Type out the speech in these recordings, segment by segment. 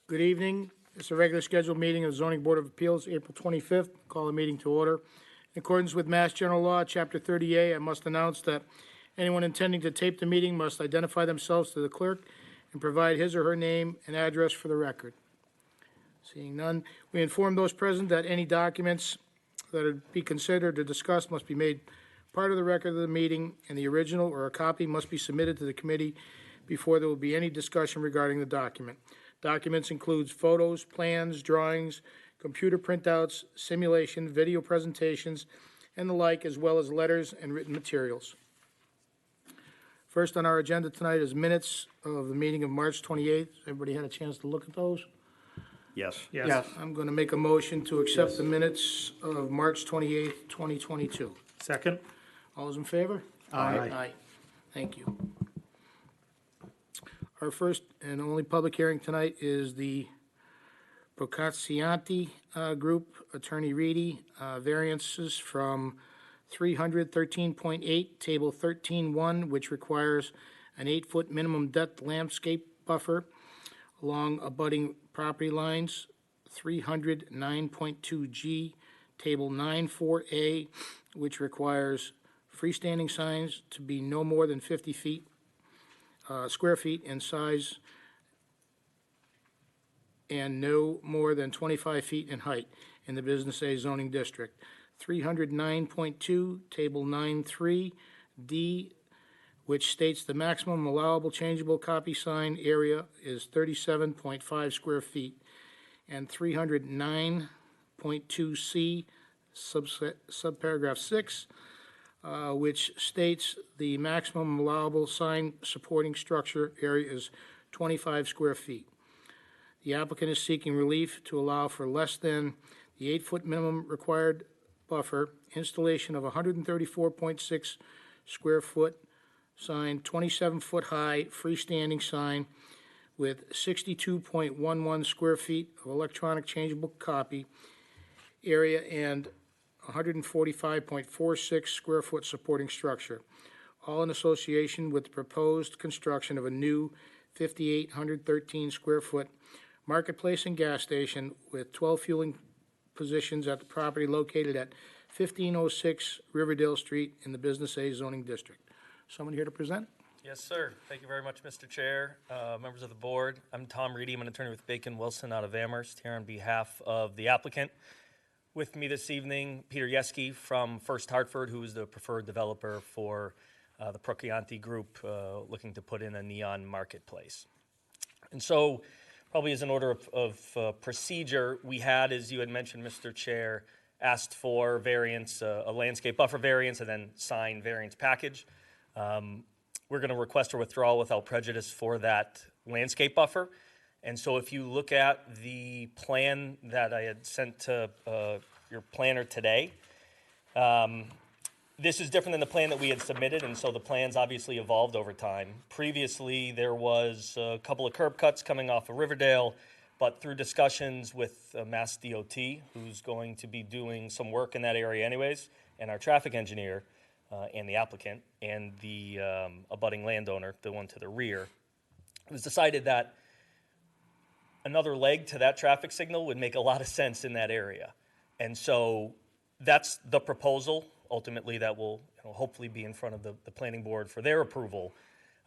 Good evening. It's a regular scheduled meeting of the Zoning Board of Appeals, April 25th. Call the meeting to order. In accordance with Mass General Law, Chapter 30A, I must announce that anyone intending to tape the meeting must identify themselves to the clerk and provide his or her name and address for the record. Seeing none, we inform those present that any documents that are be considered or discussed must be made part of the record of the meeting, and the original or a copy must be submitted to the committee before there will be any discussion regarding the document. Documents includes photos, plans, drawings, computer printouts, simulation, video presentations, and the like, as well as letters and written materials. First on our agenda tonight is minutes of the meeting of March 28th. Everybody had a chance to look at those? Yes. Yes. I'm going to make a motion to accept the minutes of March 28th, 2022. Second? All those in favor? Aye. Aye. Thank you. Our first and only public hearing tonight is the Procaccianti Group, Attorney Reedy, variances from 313.8, Table 13.1, which requires an 8-foot minimum depth landscape buffer along abutting property lines, 309.2G, Table 9.4A, which requires freestanding signs to be no more than 50 feet, square feet in size and no more than 25 feet in height in the Business A zoning district. 309.2, Table 9.3D, which states the maximum allowable changeable copy sign area is 37.5 square feet, and 309.2C, subparagraph 6, which states the maximum allowable sign supporting structure area is 25 square feet. The applicant is seeking relief to allow for less than the 8-foot minimum required buffer, installation of 134.6 square foot sign, 27-foot high freestanding sign with 62.11 square feet of electronic changeable copy area and 145.46 square foot supporting structure, all in association with the proposed construction of a new 5,813 square foot marketplace and gas station with 12 fueling positions at the property located at 1506 Riverdale Street in the Business A zoning district. Someone here to present? Yes, sir. Thank you very much, Mr. Chair, members of the board. I'm Tom Reedy. I'm an attorney with Bacon Wilson out of Amherst, here on behalf of the applicant. With me this evening, Peter Yeske from First Hartford, who is the preferred developer for the Procaccianti Group, looking to put in a neon marketplace. And so, probably as an order of procedure, we had, as you had mentioned, Mr. Chair, asked for variance, a landscape buffer variance, and then sign variance package. We're going to request a withdrawal without prejudice for that landscape buffer. And so if you look at the plan that I had sent to your planner today, this is different than the plan that we had submitted, and so the plan's obviously evolved over time. Previously, there was a couple of curb cuts coming off of Riverdale, but through discussions with Mass DOT, who's going to be doing some work in that area anyways, and our traffic engineer, and the applicant, and the abutting landowner, the one to the rear, it was decided that another leg to that traffic signal would make a lot of sense in that area. And so that's the proposal, ultimately, that will hopefully be in front of the planning board for their approval.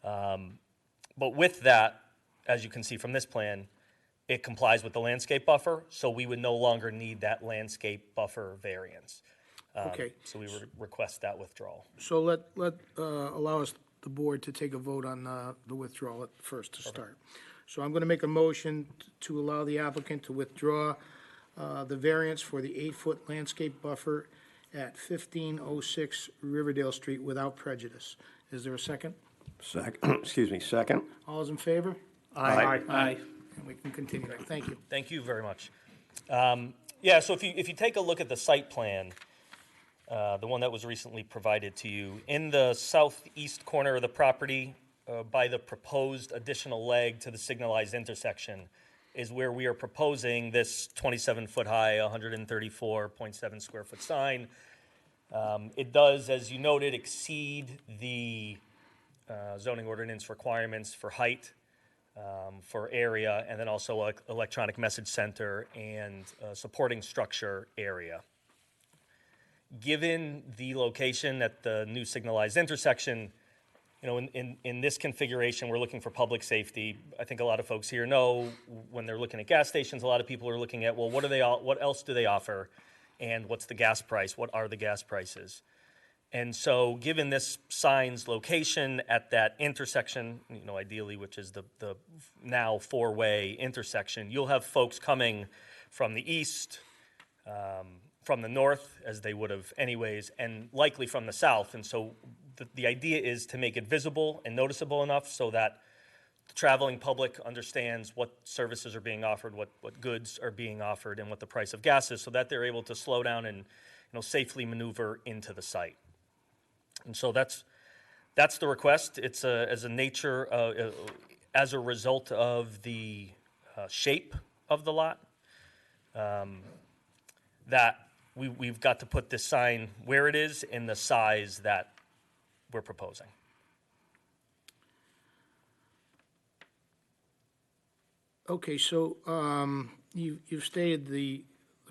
But with that, as you can see from this plan, it complies with the landscape buffer, so we would no longer need that landscape buffer variance. Okay. So we would request that withdrawal. So allow us, the board, to take a vote on the withdrawal at first to start. So I'm going to make a motion to allow the applicant to withdraw the variance for the 8-foot landscape buffer at 1506 Riverdale Street without prejudice. Is there a second? Second. All those in favor? Aye. And we can continue that. Thank you. Thank you very much. Yeah, so if you take a look at the site plan, the one that was recently provided to you, in the southeast corner of the property, by the proposed additional leg to the signalized intersection, is where we are proposing this 27-foot high, 134.7 square foot sign. It does, as you noted, exceed the zoning ordinance requirements for height. for area, and then also electronic message center and supporting structure area. Given the location at the new signalized intersection, you know, in this configuration, we're looking for public safety. I think a lot of folks here know when they're looking at gas stations, a lot of people are looking at, well, what else do they offer? And what's the gas price? What are the gas prices? And so given this sign's location at that intersection, you know, ideally, which is the now four-way intersection, you'll have folks coming from the east, from the north, as they would have anyways, and likely from the south. And so the idea is to make it visible and noticeable enough so that the traveling public understands what services are being offered, what goods are being offered, and what the price of gas is, so that they're able to slow down and, you know, safely maneuver into the site. And so that's the request. It's as a result of the shape of the lot, that we've got to put this sign where it is in the size that we're proposing. Okay, so you've stated the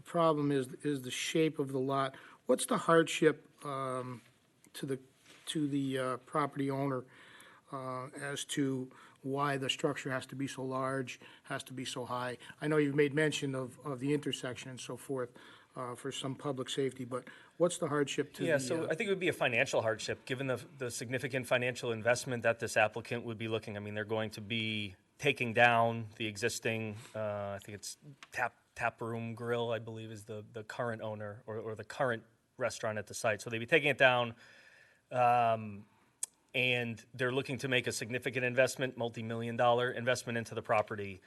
problem is the shape of the lot. What's the hardship to the property owner as to why the structure has to be so large, has to be so high? I know you've made mention of the intersection and so forth for some public safety, but what's the hardship to the... So I think it would be a financial hardship, given the significant financial investment that this applicant would be looking. I mean, they're going to be taking down the existing, I think it's Tap Room Grill, I believe, is the current owner or the current restaurant at the site. So they'd be taking it down, and they're looking to make a significant investment, multi-million-dollar investment into the property.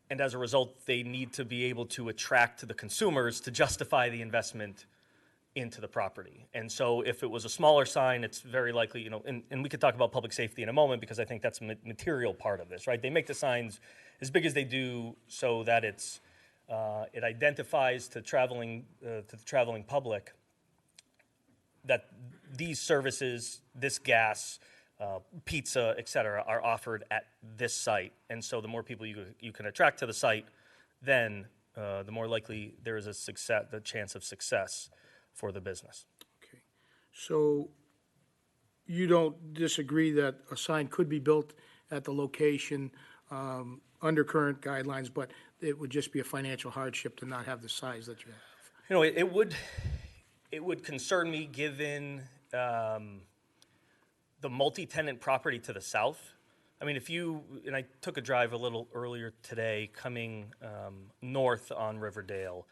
And as a result, they need to be able to attract the consumers to justify the investment into the property. And so if it was a smaller sign, it's very likely, you know, and we could talk about public safety in a moment, because I think that's a material part of this, right? They make the signs as big as they do so that it identifies to the traveling public that these services, this gas, pizza, et cetera, are offered at this site. And so the more people you can attract to the site, then the more likely there is the chance of success for the business. Okay, so you don't disagree that a sign could be built at the location under current guidelines, but it would just be a financial hardship to not have the size that you have? You know, it would concern me, given the multi-tenant property to the south. I mean, and I took a drive a little earlier today coming north on Riverdale,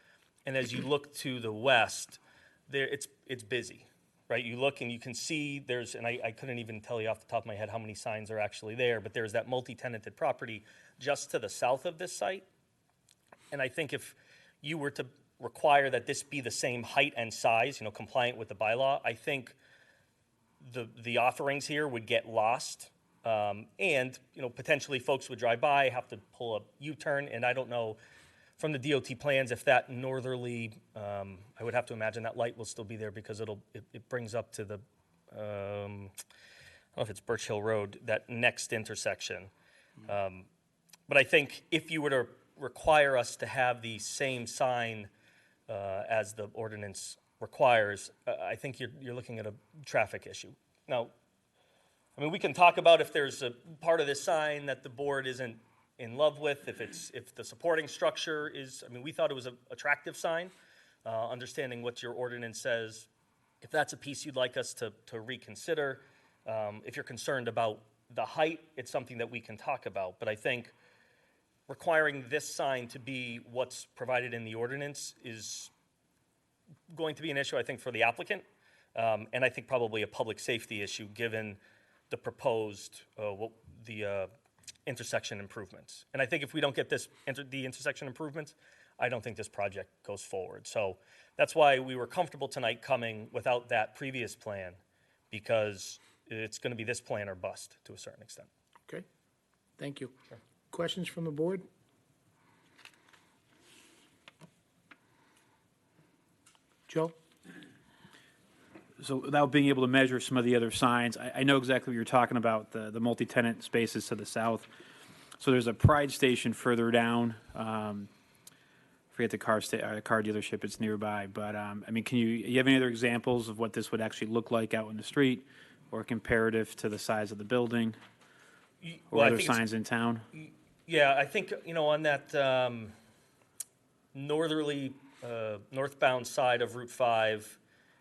and as you look to the west, it's busy, right? You look and you can see and I couldn't even tell you off the top of my head how many signs are actually there, but there's that multi-tenanted property just to the south of this site. And I think if you were to require that this be the same height and size, you know, compliant with the bylaw, I think the offerings here would get lost. And, you know, potentially folks would drive by, have to pull a U-turn, and I don't know from the DOT plans if that northerly, I would have to imagine that light will still be there, because it brings up to the, I don't know if it's Birch Hill Road, that next intersection. But I think if you were to require us to have the same sign as the ordinance requires, I think you're looking at a traffic issue. Now, I mean, we can talk about if there's a part of this sign that the board isn't in love with, if the supporting structure is, I mean, we thought it was an attractive sign, understanding what your ordinance says. If that's a piece you'd like us to reconsider, if you're concerned about the height, it's something that we can talk about. But I think requiring this sign to be what's provided in the ordinance is going to be an issue, I think, for the applicant, and I think probably a public safety issue, given the proposed intersection improvements. And I think if we don't get the intersection improvements, I don't think this project goes forward. So that's why we were comfortable tonight coming without that previous plan, because it's going to be this plan or bust to a certain extent. Okay, thank you. Sure. Questions from the board? Joe? So without being able to measure some of the other signs, I know exactly what you're talking about, the multi-tenant spaces to the south. So there's a Pride station further down. Forget the car dealership, it's nearby. But, I mean, you have any other examples of what this would actually look like out in the street or comparative to the size of the building or Well, I other think it's- signs in town? Yeah, I think, on that northbound side of Route 5,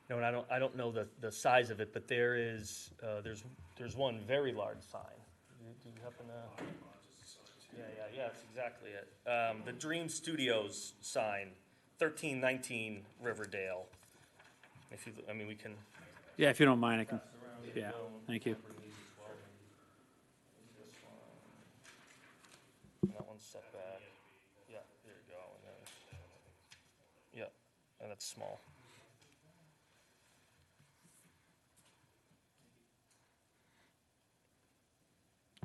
and I don't know the size of it, but there's one very large sign. Do you happen to? Yeah, that's exactly it. The Dream Studios sign, 1319 Riverdale. We can. Yeah, if you don't mind, I can. Yeah, thank you. That one's set back. Yeah, there you go. And then, yeah, and that's small.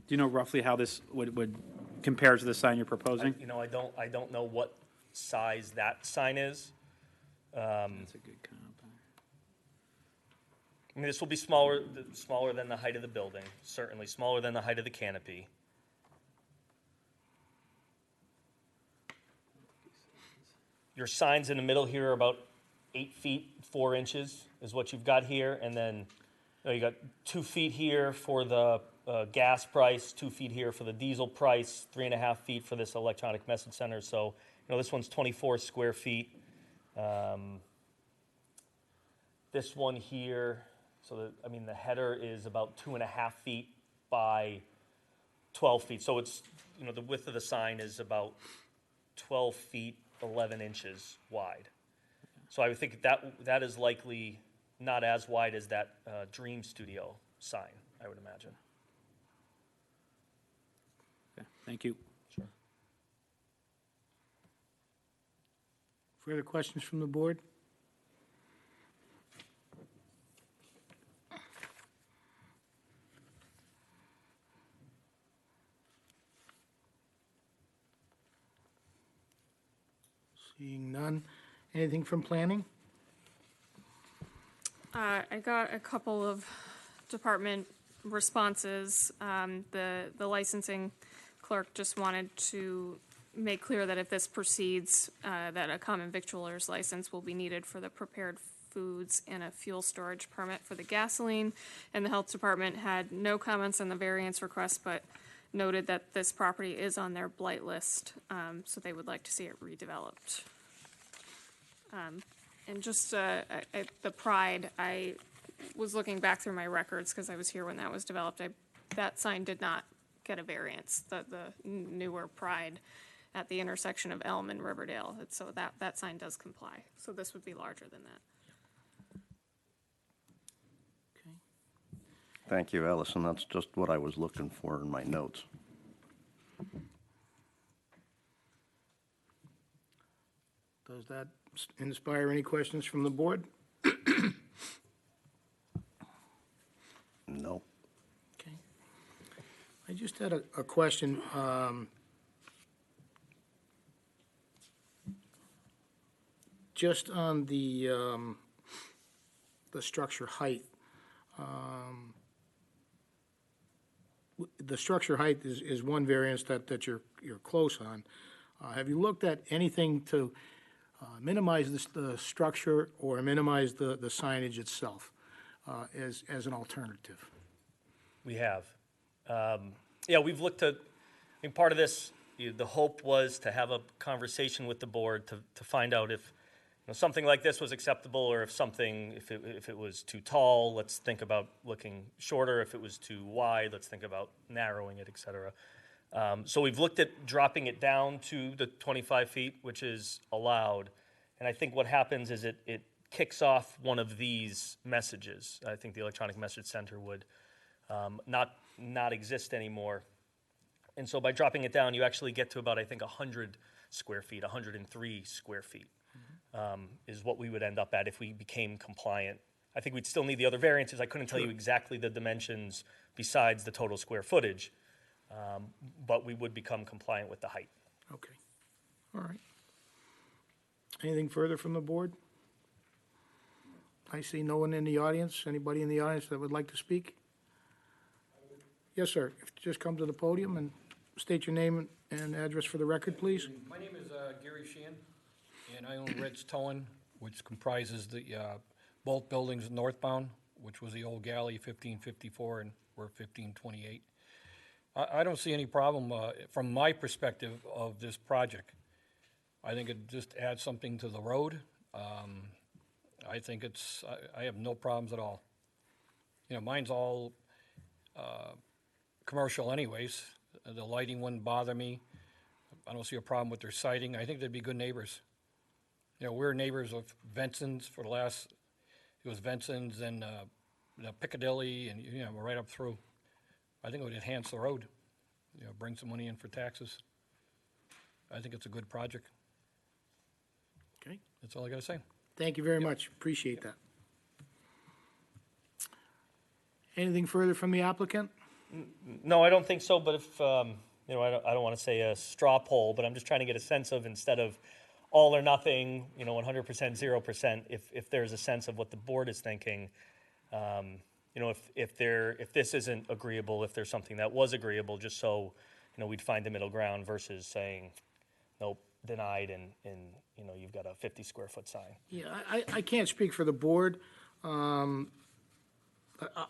Do you know roughly how this would compare to the sign you're proposing? I don't know what size that sign is. That's a good comp. This will be smaller than the height of the building, certainly smaller than the height of the canopy. Your signs in the middle here are about 8 feet, 4 inches is what you've got here. And then you got 2 feet here for the gas price, 2 feet here for the diesel price, 3.5 feet for this electronic message center. So, this one's 24 square feet. This one here, the header is about 2.5 feet by 12 feet. So it's, the width of the sign is about 12 feet, 11 inches wide. So I would think that is likely not as wide as that Dream Studio sign, I would imagine. Okay, thank you. Sure. Further questions from the board? Seeing none. Anything from planning? I got a couple of department responses. The licensing clerk just wanted to make clear that if this proceeds, that a common victualer's license will be needed for the prepared foods and a fuel storage permit for the gasoline. And the health department had no comments on the variance request, but noted that this property is on their blight list, so they would like to see it redeveloped. And just the Pride, I was looking back through my records because I was here when that was developed. That sign did not get a variance, the newer Pride at the intersection of Elm and Riverdale. So that sign does comply. So this would be larger than that. Okay. Thank you, Allison. That's just what I was looking for in my notes. Does that inspire any questions from the board? No. Okay. I just had a question. Just on the structure height. The structure height is one variance that you're close on. Have you looked at anything to minimize the structure or minimize the signage itself as an alternative? We have. Yeah, we've looked at, part of this, the hope was to have a conversation with the board to find out if something like this was acceptable, or if it was too tall, let's think about looking shorter. If it was too wide, let's think about narrowing it, et cetera. So we've looked at dropping it down to the 25 feet, which is allowed. And I think what happens is it kicks off one of these messages. I think the electronic message center would not exist anymore. And so by dropping it down, you actually get to about, I think, 100 square feet, 103 square feet is what we would end up at if we became compliant. I think we'd still need the other variances. I couldn't tell you exactly the dimensions besides the total square footage, but we would become compliant with the height. Okay, all right. Anything further from the board? I see no one in the audience. Anybody in the audience that would like to speak? Yes, sir. If you just come to the podium and state your name and address for the record, please. My name is Gary Sheehan, and I own Red's Towing, which comprises the both buildings northbound, which was the old galley, 1554, and we're 1528. I don't see any problem from my perspective of this project. I think it just adds something to the road. I think I have no problems at all. You know, mine's all commercial anyways. The lighting wouldn't bother me. I don't see a problem with their siding. I think they'd be good neighbors. You know, we're neighbors of Vincent's for the last, it was Vincent's and Piccadilly and, you know, we're right up through. I think it would enhance the road, you know, bring some money in for taxes. I think it's a good project. Okay, That's all I gotta say. thank you very much, appreciate that. Anything further from the applicant? No, I don't think so, but if, you know, I don't want to say a straw poll, but I'm just trying to get a sense of, instead of all or nothing, you know, 100%, 0%, if there's a sense of what the board is thinking, you know, if this isn't agreeable, if there's something that was agreeable, just so, you know, we'd find the middle ground versus saying, nope, denied, and, you know, you've got a 50 square foot sign. Yeah, I can't speak for the board.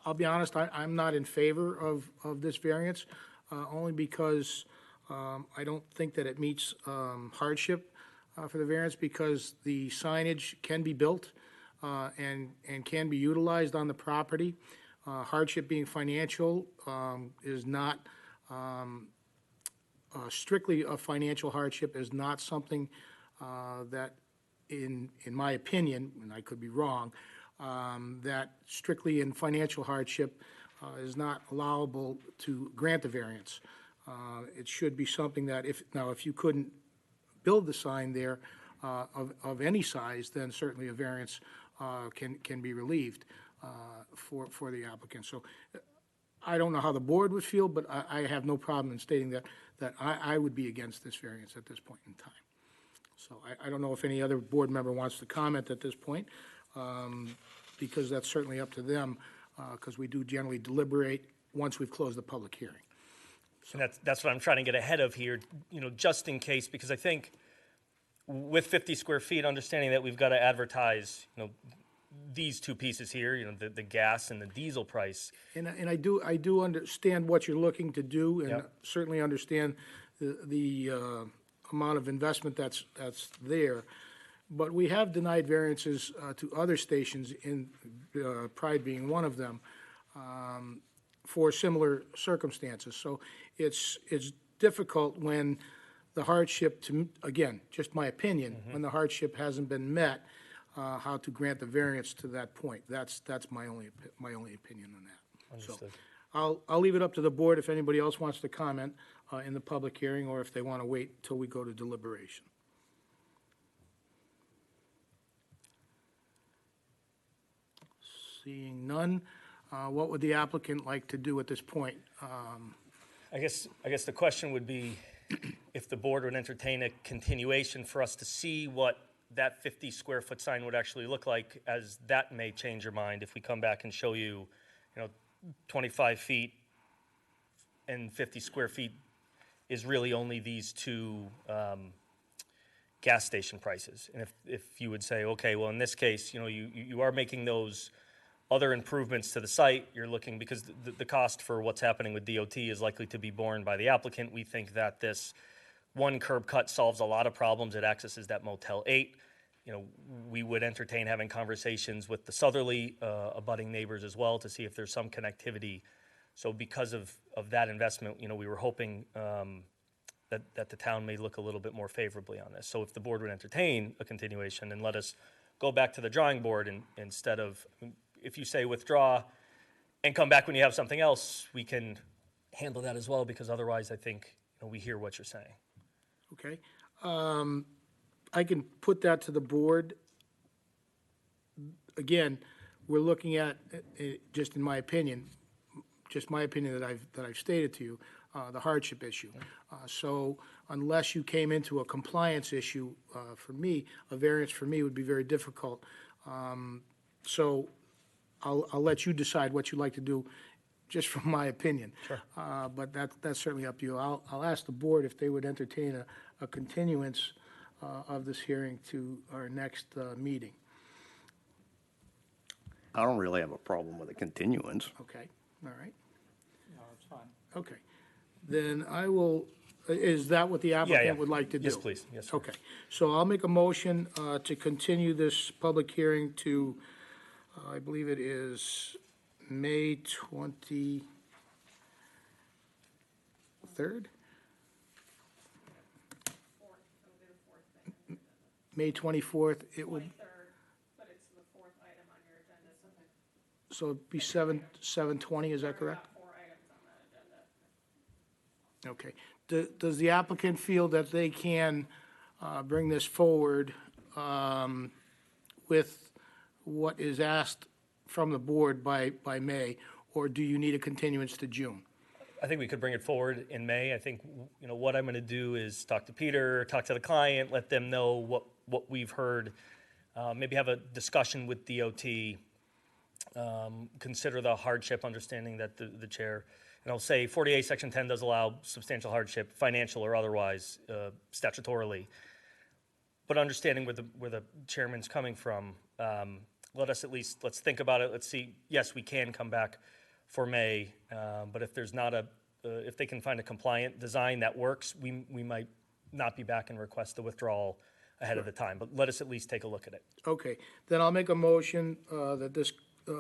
I'll be honest, I'm not in favor of this variance, only because I don't think that it meets hardship for the variance, because the signage can be built and can be utilized on the property. Hardship being financial is not, strictly a financial hardship is not something that, in my opinion, and I could be wrong, that strictly in financial hardship is not allowable to grant the variance. It should be something that if you couldn't build the sign there of any size, then certainly a variance can be relieved for the applicant. So I don't know how the board would feel, but I have no problem in stating that I would be against this variance at this point in time. So I don't know if any other board member wants to comment at this point, because that's certainly up to them, because we do generally deliberate once we've closed the public hearing. And that's what I'm trying to get ahead of here, you know, just in case, because I think with 50 square feet, understanding that we've got to advertise, you know, these two pieces here, you know, the gas and the diesel price. And I do understand what you're looking to do, and Yep. certainly understand the amount of investment that's there. But we have denied variances to other stations, in Pride being one of them, for similar circumstances. So it's difficult when the hardship, again, just my opinion, when the hardship hasn't been met, how to grant the variance to that point. That's my only opinion on that. Understood. So I'll leave it up to the board if anybody else wants to comment in the public hearing, or if they want to wait till we go to deliberation. Seeing none, what would the applicant like to do at this point? I guess the question would be if the board would entertain a continuation for us to see what that 50 square foot sign would actually look like, as that may change your mind if we come back and show you, 25 feet and 50 square feet is really only these two gas station prices. And if you would say, okay, well, in this case, you are making those other improvements to the site, you're looking, because the cost for what's happening with DOT is likely to be borne by the applicant. We think that this one curb cut solves a lot of problems. It accesses that Motel 8. We would entertain having conversations with the southerly abutting neighbors as well to see if there's some connectivity. So because of that investment, we were hoping that the town may look a little bit more favorably on this. So if the board would entertain a continuation and let us go back to the drawing board, and instead of, if you say withdraw and come back when you have something else, we can handle that as well, because otherwise I think we hear what you're saying. Okay. I can put that to the board. Again, we're looking at, just in my opinion, that I've stated to you, the hardship issue. So unless you came into a compliance issue, for me, a variance for me would be very difficult. So I'll let you decide what you'd like to do. just from my opinion. Sure. But that's certainly up to you. I'll ask the board if they would entertain a continuance of this hearing to our next meeting. I don't really have a problem with a continuance. Okay, all right, No, it's fine. okay. Then I will, is that what the Yeah, yeah. applicant would like to do? Yes, please. Yes, sir. Okay, so I'll make a motion to continue this public hearing to, I believe it is May 23rd? May 24th, it would, But it's the fourth item on your agenda, so it'd be 7:20, is that correct? 4 items on that agenda. Okay. Does the applicant feel that they can bring this forward with what is asked from the board by May, or do you need a continuance to June? I think we could bring it forward in May. I think, what I'm going to do is talk to Peter, talk to the client, let them know what we've heard, maybe have a discussion with DOT, consider the hardship, understanding that the chair, and I'll say 48, Section 10 does allow substantial hardship, financial or otherwise, statutorily. But understanding where the chairman's coming from, let's think about it. Let's see, yes, we can come back for May, but if there's not if they can find a compliant design that works, we might not be back and request the withdrawal ahead of the time, but let us at least take a look at it. Okay, then I'll make a motion that this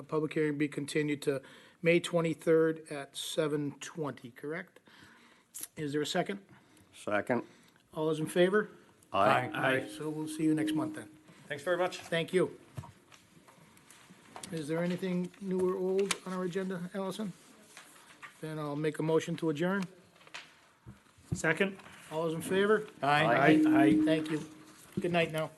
public hearing be continued to May 23rd at 7:20, correct? Is there a second? Second? All those in favor? Aye. All right, so we'll see you next month then. Thanks very much. Thank you. Is there anything new or old on our agenda, Allison? Then I'll make a motion to adjourn. Second? All those in favor? Aye. Aye. Thank you. Good night now.